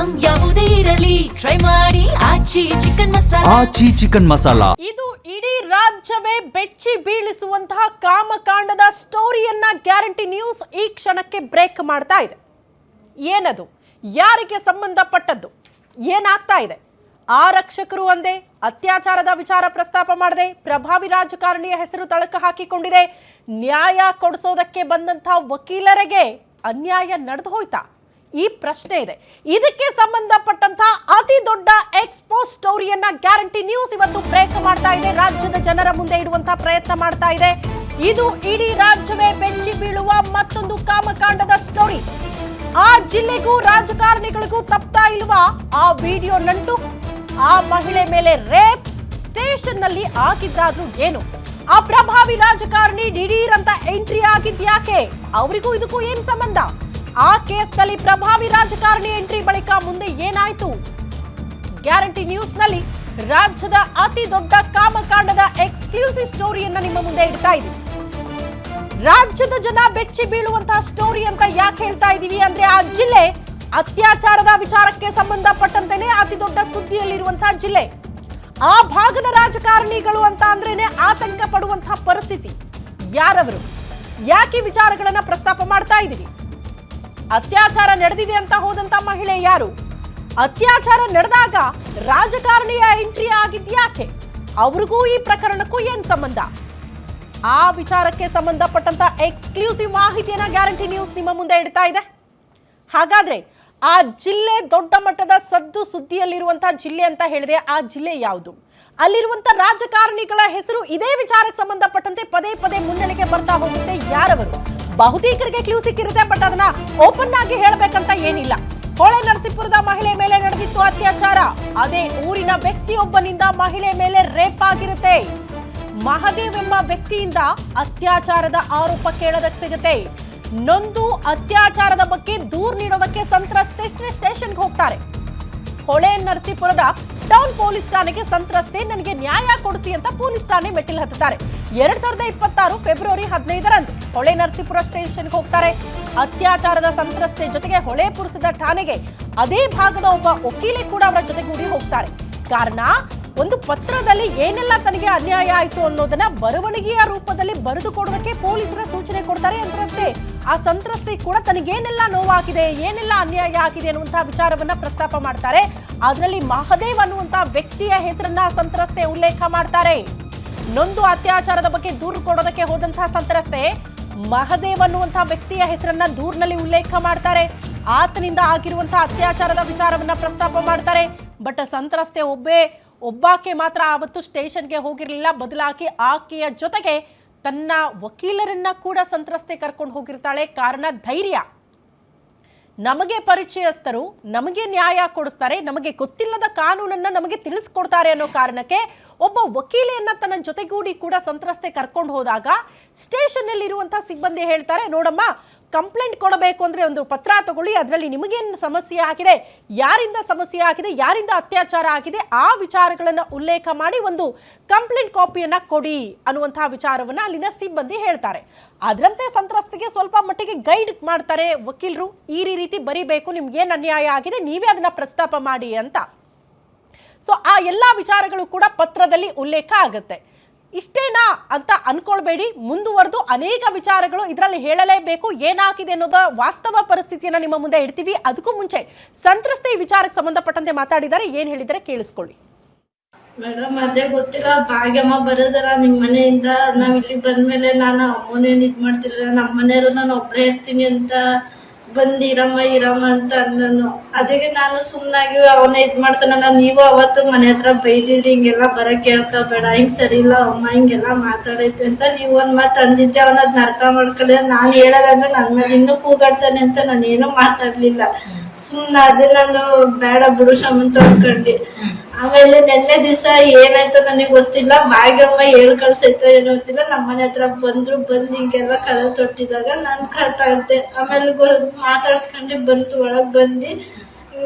Item ಯಾವುದೇ ಇರಲಿ try ಮಾಡಿ ಆಚಿ ಚಿಕನ್ ಮಸಾಲಾ. ಇದು ಇಡೀ ರಾಜ್ಯವೇ ಬೆಚ್ಚಿ ಬೀಳಿಸುವಂತಹ ಕಾಮಕಾಂಡದ ಸ್ಟೋರಿಯನ್ನ ಗ್ಯಾರಂಟಿ ನ್ಯೂಸ್ ಈ ಕ್ಷಣಕ್ಕೆ ಬ್ರೇಕ್ ಮಾಡ್ತಾ ಇದೆ. ಏನದು, ಯಾರಿಗೆ ಸಂಬಂಧಪಟ್ಟದ್ದು, ಏನಾಗ್ತಾ ಇದೆ? ಆರಕ್ಷಕರು ಒಂದೇ ಅತ್ಯಾಚಾರದ ವಿಚಾರ ಪ್ರಸ್ತಾಪ ಮಾಡದೆ ಪ್ರಭಾವಿ ರಾಜಕಾರಣಿಯ ಹೆಸರು ತಳಕ ಹಾಕಿಕೊಂಡಿದೆ. ನ್ಯಾಯ ಕೊಡಿಸೋದಕ್ಕೆ ಬಂದಂತಹ ವಕೀಲರಿಗೆ ಅನ್ಯಾಯ ನಡೆದು ಹೋಯ್ತಾ? ಈ ಪ್ರಶ್ನೆ ಇದೆ. ಇದಕ್ಕೆ ಸಂಬಂಧಪಟ್ಟಂತಹ ಅತಿ ದೊಡ್ಡ ಎಕ್ಸ್ಪೋಸ್ ಸ್ಟೋರಿಯನ್ನ ಗ್ಯಾರಂಟಿ ನ್ಯೂಸ್ ಇವತ್ತು ಬ್ರೇಕ್ ಮಾಡ್ತಾ ಇದೆ. ರಾಜ್ಯದ ಜನರ ಮುಂದೆ ಇಡುವಂತಹ ಪ್ರಯತ್ನ ಮಾಡ್ತಾ ಇದೆ. ಇದು ಇಡೀ ರಾಜ್ಯವೇ ಬೆಚ್ಚಿ ಬೀಳುವ ಮತ್ತೊಂದು ಕಾಮಕಾಂಡದ ಸ್ಟೋರಿ. ಆ ಜಿಲ್ಲೆಗೂ ರಾಜಕಾರಣಿಗಳಿಗೂ ತಪ್ತಾ ಇಲ್ವಾ ಆ ವಿಡಿಯೋ ನಂಟು? ಆ ಮಹಿಳೆ ಮೇಲೆ ರೇಪ್ ಸ್ಟೇಷನ್ ನಲ್ಲಿ ಆಗಿದ್ದಾದ್ರೂ ಏನು? ಆ ಪ್ರಭಾವಿ ರಾಜಕಾರಣಿ ದಿಢೀರ್ ಅಂತ ಎಂಟ್ರಿ ಆಗಿದ್ಯಾಕೆ? ಅವರಿಗೂ ಇದಕ್ಕೂ ಏನ್ ಸಂಬಂಧ? ಆ ಕೇಸ್ನಲ್ಲಿ ಪ್ರಭಾವಿ ರಾಜಕಾರಣಿ ಎಂಟ್ರಿ ಬಳಿಕ ಮುಂದೆ ಏನಾಯ್ತು? ಗ್ಯಾರಂಟಿ ನ್ಯೂಸ್ ನಲ್ಲಿ ರಾಜ್ಯದ ಅತಿ ದೊಡ್ಡ ಕಾಮಕಾಂಡದ ಎಕ್ಸ್ಕ್ಲೂಸಿವ್ ಸ್ಟೋರಿಯನ್ನ ನಿಮ್ಮ ಮುಂದೆ ಇಡ್ತಾ ಇದ್ದೀವಿ. ರಾಜ್ಯದ ಜನ ಬೆಚ್ಚಿ ಬೀಳುವಂತಹ ಸ್ಟೋರಿ ಅಂತ ಯಾಕೆ ಹೇಳ್ತಾ ಇದೀವಿ ಅಂದ್ರೆ, ಆ ಜಿಲ್ಲೆ ಅತ್ಯಾಚಾರದ ವಿಚಾರಕ್ಕೆ ಸಂಬಂಧಪಟ್ಟಂತೆನೆ ಅತಿ ದೊಡ್ಡ ಸುದ್ದಿಯಲ್ಲಿರುವಂತಹ ಜಿಲ್ಲೆ. ಆ ಭಾಗದ ರಾಜಕಾರಣಿಗಳು ಅಂತ ಅಂದ್ರೇನೆ ಆತಂಕ ಪಡುವಂತಹ ಪರಿಸ್ಥಿತಿ. ಯಾರವರು, ಯಾಕೆ ವಿಚಾರಗಳನ್ನ ಪ್ರಸ್ತಾಪ ಮಾಡ್ತಾ ಇದೀವಿ? ಅತ್ಯಾಚಾರ ನಡೆದಿದೆ ಅಂತ ಹೋದಂತ ಮಹಿಳೆ ಯಾರು? ಅತ್ಯಾಚಾರ ನಡೆದಾಗ ರಾಜಕಾರಣಿಯ ಎಂಟ್ರಿ ಆಗಿದ್ಯಾಕೆ? ಅವ್ರಿಗೂ ಈ ಪ್ರಕರಣಕ್ಕೂ ಏನ್ ಸಂಬಂಧ? ಆ ವಿಚಾರಕ್ಕೆ ಸಂಬಂಧಪಟ್ಟಂತ ಎಕ್ಸ್ಕ್ಲೂಸಿವ್ ಮಾಹಿತಿಯನ್ನ ಗ್ಯಾರಂಟಿ ನ್ಯೂಸ್ ನಿಮ್ಮ ಮುಂದೆ ಇಡ್ತಾ ಇದೆ. ಹಾಗಾದ್ರೆ ಆ ಜಿಲ್ಲೆ ದೊಡ್ಡ ಮಟ್ಟದ ಸದ್ದು ಸುದ್ದಿಯಲ್ಲಿರುವಂತಹ ಜಿಲ್ಲೆ ಅಂತ ಹೇಳಿದೆ. ಆ ಜಿಲ್ಲೆ ಯಾವುದು? ಅಲ್ಲಿರುವಂತಹ ರಾಜಕಾರಣಿಗಳ ಹೆಸರು ಇದೇ ವಿಚಾರಕ್ಕೆ ಸಂಬಂಧಪಟ್ಟಂತೆ ಪದೇ ಪದೇ ಮುನ್ನೆಲೆಗೆ ಬರ್ತಾ ಹೋಗುತ್ತೆ. ಯಾರವರು? ಬಹುತೇಕರಿಗೆ ಕ್ಲೂ ಸಿಕ್ಕಿರುತ್ತೆ, ಬಟ್ ಅದನ್ನ ಓಪನ್ ಆಗಿ ಹೇಳಬೇಕಂತ ಏನಿಲ್ಲ. ಹೊಳೆ ನರಸೀಪುರದ ಮಹಿಳೆ ಮೇಲೆ ನಡೆದಿತ್ತು ಅತ್ಯಾಚಾರ. ಅದೇ ಊರಿನ ವ್ಯಕ್ತಿಯೊಬ್ಬನಿಂದ ಮಹಿಳೆ ಮೇಲೆ ರೇಪ್ ಆಗಿರುತ್ತೆ. ಮಹದೇವ್ ಎಂಬ ವ್ಯಕ್ತಿಯಿಂದ ಅತ್ಯಾಚಾರದ ಆರೋಪ ಕೇಳೋದಕ್ಕೆ ಸಿಗುತ್ತೆ. ನೊಂದು ಅತ್ಯಾಚಾರದ ಬಗ್ಗೆ ದೂರು ನೀಡೋದಕ್ಕೆ ಸಂತ್ರಸ್ತೆ ಸ್ಟೇಷನ್ಗೆ ಹೋಗ್ತಾರೆ. ಹೊಳೆ ನರಸೀಪುರದ ಟೌನ್ ಪೊಲೀಸ್ ಠಾಣೆಗೆ ಸಂತ್ರಸ್ತೆ ನನಗೆ ನ್ಯಾಯ ಕೊಡಿಸಿ ಅಂತ ಪೊಲೀಸ್ ಠಾಣೆ ಮೆಟ್ಟಿಲು ಹತ್ತುತ್ತಾರೆ. 2026 ಫೆಬ್ರವರಿ 15ರಂದು ಹೊಳೆ ನರಸೀಪುರ ಸ್ಟೇಷನ್ಗೆ ಹೋಗ್ತಾರೆ. ಅತ್ಯಾಚಾರದ ಸಂತ್ರಸ್ತೆ ಜೊತೆಗೆ ಹೊಳೆ ಪುರಸದ ಠಾಣೆಗೆ ಅದೇ ಭಾಗದ ಒಬ್ಬ ವಕೀಲೆ ಕೂಡ ಅವರ ಜೊತೆಗೂಡಿ ಹೋಗ್ತಾರೆ. ಕಾರಣ, ಒಂದು ಪತ್ರದಲ್ಲಿ ಏನೆಲ್ಲ ತನಗೆ ಅನ್ಯಾಯ ಆಯಿತು ಅನ್ನೋದನ್ನ ಬರವಣಿಗೆಯ ರೂಪದಲ್ಲಿ ಬರೆದು ಕೊಡೋದಕ್ಕೆ ಪೊಲೀಸರ ಸೂಚನೆ ಕೊಡ್ತಾರೆ. ಅಂತಂತೆ ಆ ಸಂತ್ರಸ್ತೆ ಕೂಡ ತನಗೇನೆಲ್ಲ ನೋವಾಗಿದೆ, ಏನೆಲ್ಲ ಅನ್ಯಾಯ ಆಗಿದೆ ಅನ್ನುವಂತಹ ವಿಚಾರವನ್ನ ಪ್ರಸ್ತಾಪ ಮಾಡ್ತಾರೆ. ಅದರಲ್ಲಿ ಮಹದೇವ್ ಅನ್ನುವಂತಹ ವ್ಯಕ್ತಿಯ ಹೆಸರನ್ನ ಸಂತ್ರಸ್ತೆ ಉಲ್ಲೇಖ ಮಾಡ್ತಾರೆ. ನೊಂದು ಅತ್ಯಾಚಾರದ ಬಗ್ಗೆ ದೂರು ಕೊಡೋದಕ್ಕೆ ಹೋದಂತಹ ಸಂತ್ರಸ್ತೆ ಮಹದೇವ್ ಅನ್ನುವಂತಹ ವ್ಯಕ್ತಿಯ ಹೆಸರನ್ನ ದೂರಿನಲ್ಲಿ ಉಲ್ಲೇಖ ಮಾಡ್ತಾರೆ. ಆತನಿಂದ ಆಗಿರುವಂತಹ ಅತ್ಯಾಚಾರದ ವಿಚಾರವನ್ನ ಪ್ರಸ್ತಾಪ ಮಾಡ್ತಾರೆ. ಬಟ್ ಸಂತ್ರಸ್ತೆ ಒಬ್ಬಾಕೆ ಮಾತ್ರ ಆವತ್ತು ಸ್ಟೇಷನ್ಗೆ ಹೋಗಿರಲಿಲ್ಲ. ಬದಲಾಗಿ ಆಕೆಯ ಜೊತೆಗೆ ತನ್ನ ವಕೀಲರನ್ನ ಕೂಡ ಸಂತ್ರಸ್ತೆ ಕರ್ಕೊಂಡು ಹೋಗಿರ್ತಾಳೆ. ಕಾರಣ, ಧೈರ್ಯ. ನಮಗೆ ಪರಿಚಯಸ್ಥರು ನಮಗೆ ನ್ಯಾಯ ಕೊಡಿಸ್ತಾರೆ, ನಮಗೆ ಗೊತ್ತಿಲ್ಲದ ಕಾನೂನನ್ನ ನಮಗೆ ತಿಳಿಸ್ಕೊಡ್ತಾರೆ ಅನ್ನೋ ಕಾರಣಕ್ಕೆ ಒಬ್ಬ ವಕೀಲೆಯನ್ನ ತನ್ನ ಜೊತೆಗೂಡಿ ಕೂಡ ಸಂತ್ರಸ್ತೆ ಕರ್ಕೊಂಡು ಹೋದಾಗ ಸ್ಟೇಷನ್ ನಲ್ಲಿ ಇರುವಂತಹ ಸಿಬ್ಬಂದಿ ಹೇಳ್ತಾರೆ, ನೋಡಮ್ಮ, ಕಂಪ್ಲೇಂಟ್ ಕೊಡಬೇಕು ಅಂದ್ರೆ ಒಂದು ಪತ್ರ ತಗೊಳ್ಳಿ, ಅದರಲ್ಲಿ ನಿಮಗೇನು ಸಮಸ್ಯೆ ಆಗಿದೆ, ಯಾರಿಂದ ಸಮಸ್ಯೆ ಆಗಿದೆ, ಯಾರಿಂದ ಅತ್ಯಾಚಾರ ಆಗಿದೆ, ಆ ವಿಚಾರಗಳನ್ನ ಉಲ್ಲೇಖ ಮಾಡಿ ಒಂದು ಕಂಪ್ಲೇಂಟ್ ಕಾಪಿಯನ್ನ ಕೊಡಿ ಅನ್ನುವಂತಹ ವಿಚಾರವನ್ನ ಅಲ್ಲಿನ ಸಿಬ್ಬಂದಿ ಹೇಳ್ತಾರೆ. ಅದರಂತೆ ಸಂತ್ರಸ್ತೆಗೆ ಸ್ವಲ್ಪ ಮಟ್ಟಿಗೆ ಗೈಡ್ ಮಾಡ್ತಾರೆ ವಕೀಲರು. ಈ ರೀತಿ ಬರಿಬೇಕು, ನಿಮ್ಗೇನು ಅನ್ಯಾಯ ಆಗಿದೆ, ನೀವೇ ಅದನ್ನ ಪ್ರಸ್ತಾಪ ಮಾಡಿ ಅಂತ. ಸೊ ಆ ಎಲ್ಲಾ ವಿಚಾರಗಳು ಕೂಡ ಪತ್ರದಲ್ಲಿ ಉಲ್ಲೇಖ ಆಗುತ್ತೆ. ಇಷ್ಟೇನಾ ಅಂತ ಅನ್ಕೊಳ್ಬೇಡಿ, ಮುಂದುವರೆದು ಅನೇಕ ವಿಚಾರಗಳು ಇದರಲ್ಲಿ ಹೇಳಲೇಬೇಕು. ಏನಾಗಿದೆ ಅನ್ನೋದ ವಾಸ್ತವ ಪರಿಸ್ಥಿತಿಯನ್ನ ನಿಮ್ಮ ಮುಂದೆ ಇಡ್ತೀವಿ. ಅದಕ್ಕೂ ಮುಂಚೆ ಸಂತ್ರಸ್ತೆ ಈ ವಿಚಾರಕ್ಕೆ ಸಂಬಂಧಪಟ್ಟಂತೆ ಮಾತಾಡಿದ್ದಾರೆ. ಏನ್ ಹೇಳಿದರೆ ಕೇಳಿಸ್ಕೊಳ್ಳಿ. ಮೇಡಮ್, ಅದೇ ಗೊತ್ತಿಲ್ಲ, ಭಾಗ್ಯಮ್ಮ ಬರೋದಲ್ಲ ನಿಮ್ಮ ಮನೆಯಿಂದ. ನಾವ್ ಇಲ್ಲಿ ಬಂದ್ಮೇಲೆ ನಾನು ಅಮ್ಮನೇನ್ ಇದ್ ಮಾಡ್ತಿರಲಿಲ್ಲ, ನಮ್ಮ ಮನೆಯವರು ನಾನು ಒಬ್ಬಳೇ ಇರ್ತೀನಿ ಅಂತ ಬಂದು ಇರಮ್ಮ ಅಂತ ಅಂದನು. ಅದಕ್ಕೆ ನಾನು ಸುಮ್ಮನಾಗಿ ಅವನೇ ಇದ್ ಮಾಡ್ತಾನಲ್ಲ, ನೀವು ಅವತ್ತು ಮನೆ ಹತ್ರ ಬೈದಿದ್ರಿ, ಹಿಂಗೆಲ್ಲ ಬರಕ್ ಕೇಳ್ಕೋಬೇಡ, ಹಿಂಗ್ ಸರಿ ಇಲ್ಲ ಅಮ್ಮ, ಹಿಂಗೆಲ್ಲ ಮಾತಾಡೈತೆ ಅಂತ ನೀವು ಒಂದ್ ಮಾತು ಅಂದಿದ್ರಿ. ಅವನ ಅದನ್ನ ಅರ್ಥ ಮಾಡ್ಕೊಳ್ಳಿ. ನಾನು ಹೇಳೋದಂದ್ರೆ ನನ್ನ ಮೇಲೆ ಇನ್ನೂ ಕೂಗಾಡ್ತಾನೆ ಅಂತ ನಾನು ಏನೂ ಮಾತಾಡ್ಲಿಲ್ಲ. ಸುಮ್ಮನಾದೆ. ನಾನು ಬೇಡ ಬಿಡು ಶಮಂತ ಅನ್ಕೊಂಡಿ. ಆಮೇಲೆ ನಿನ್ನೆ ದಿವಸ ಏನಾಯ್ತು ನನಗೆ ಗೊತ್ತಿಲ್ಲ, ಭಾಗ್ಯಮ್ಮ ಕಳ್ಸೈತೋ ಏನೋ ಗೊತ್ತಿಲ್ಲ, ನಮ್ಮನೆ ಹತ್ರ ಬಂದು ಹಿಂಗೆಲ್ಲ ಕರೆ ತೊಟ್ಟಿದಾಗ ನಾನು ಕರ್ತಾಗತ್ತೆ. ಆಮೇಲೆ ಮಾತಾಡ್ಸ್ಕೊಂಡು ಬಂತು, ಒಳಗೆ ಬಂದು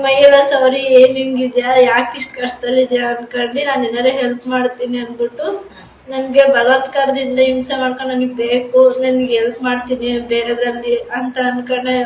ಮೈಯೆಲ್ಲ ಸವರಿ ಏನ್ ಹಿಂಗಿದ್ಯಾ, ಯಾಕೆ ಇಷ್ಟು ಕಷ್ಟದಲ್ಲಿದ್ಯಾ ಅನ್ಕೊಂಡು ನಾನು ಏನಾರು ಹೆಲ್ಪ್ ಮಾಡ್ತೀನಿ ಅಂದ್ಬಿಟ್ಟು ನನಗೆ ಬಲಾತ್ಕಾರದಿಂದ ಹಿಂಸೆ ಮಾಡ್ಕೊಂಡು ನನಗೆ ಬೇಕು, ನನಗೆ ಹೆಲ್ಪ್ ಮಾಡ್ತೀನಿ ಬೇರೆದ್ರಲ್ಲಿ ಅಂತ ಅನ್ಕೊಂಡೆ